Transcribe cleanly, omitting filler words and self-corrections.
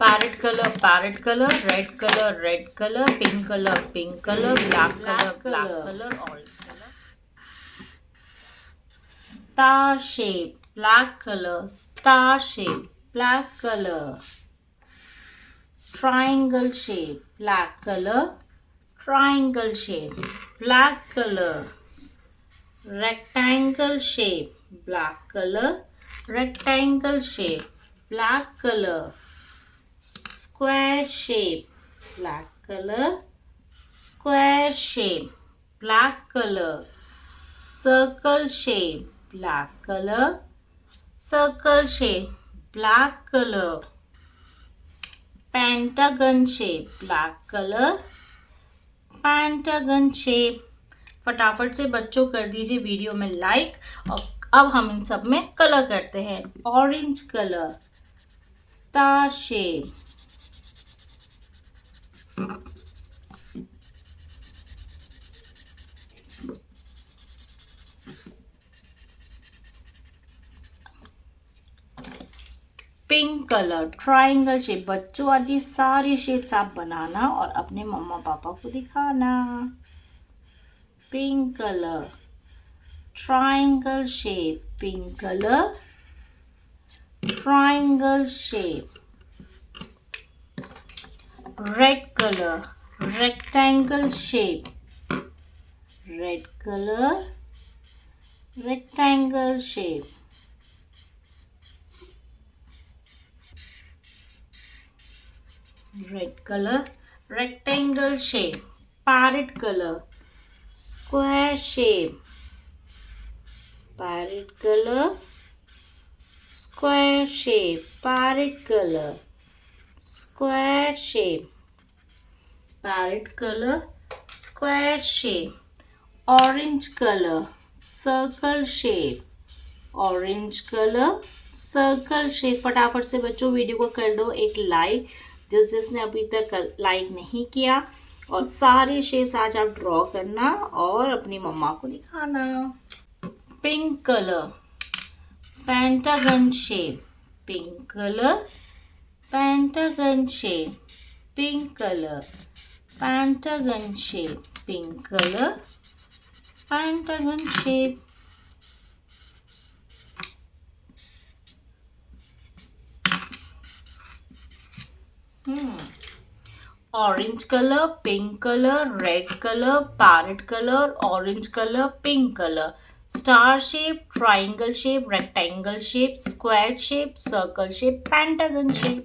parrot color, red color, pink color, black color, orange color. Star shape, black color, star shape, black color. Triangle shape, black color, triangle shape, black color. Rectangle shape, black color, rectangle shape, black color. Square shape, black color, square shape, black color. Circle shape, black color, circle shape, black color. Pentagon shape, black color, pentagon shape. फटाफट से बच्चों कर दीजिए video में like. और अब हम इन सब में कलर करते हैं। Orange colour, star shape, pink colour, triangle shape. बच्चों आज ये सारे शेप्स आप बनाना और अपने मम्मा पापा को दिखाना। Pink colour, triangle shape, pink color, triangle shape. Red color, rectangle shape, red color, rectangle shape. Red color, rectangle shape. Parrot color, square shape, parrot color, square shape, parrot color, square shape, parrot color, square shape. Orange color, circle shape, orange color, circle shape. फटाफट से बच्चों video को कर दो एक like, जिसने अभी तक लाइक नहीं किया। और सारे शेप्स आज आप ड्रॉ करना और अपनी मम्मा को दिखाना। Pink colour, pentagon shape, pink colour, pentagon shape, pink colour, pentagon shape, pink colour, pentagon shape. Orange color, pink color, red color, parrot color, orange color, pink color. Star shape, triangle shape, rectangle shape, square shape, circle shape, pentagon shape.